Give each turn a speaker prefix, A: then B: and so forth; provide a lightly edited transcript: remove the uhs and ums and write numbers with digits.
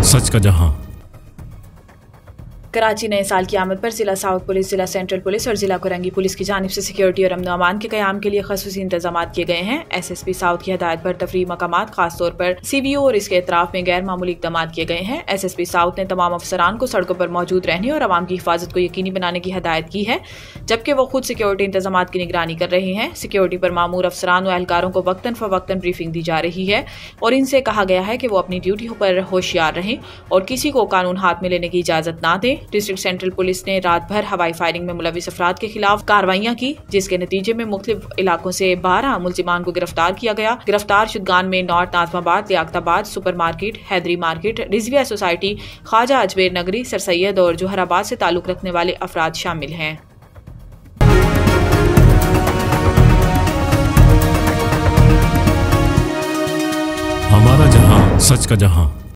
A: सच का जहां।
B: कराची नए साल की आमद पर जिला साउथ पुलिस, जिला सेंट्रल पुलिस और जिला कोरंगी पुलिस की जानिब से सिक्योरिटी और अमन अमान के क़याम के लिए ख़ुसूसी इंतजाम किए गए हैं। SSP साउथ की हदायत पर तफरीही मकामात खासतौर पर CVO और इसके अतराफ में गैर मामूली इक़दाम किए गए हैं। SSP साउथ ने तमाम अफसरान को सड़कों पर मौजूद रहने और आवाम की हिफाजत को यकीनी बनाने की हदायत की है, जबकि वो खुद सिक्योरिटी इंतजाम की निगरानी कर रहे हैं। सिक्योरिटी पर मामूर अफसरान व एहलकारों को वक्तन फ़वक्तन ब्रीफिंग दी जा रही है और इनसे कहा गया है कि वो अपनी ड्यूटी पर होशियार रहें और किसी को कानून हाथ में लेने की इजाज़त ना दें। डिस्ट्रिक्ट सेंट्रल पुलिस ने रात भर हवाई फायरिंग में मुलविस अफराद के खिलाफ कार्रवाइयां की, जिसके नतीजे में मुख्तलिफ इलाकों से 12 मुल्जिमान को गिरफ्तार किया गया। गिरफ्तार शुदगान में north Nazimabad, Liaquatabad super market, Hyderi market, Rizvia society, Khwaja Ajmer Nagri, Sir Syed और जोहराबाद से ताल्लुक रखने वाले अफराद शामिल हैं।
A: हमारा जहां, सच का जहां।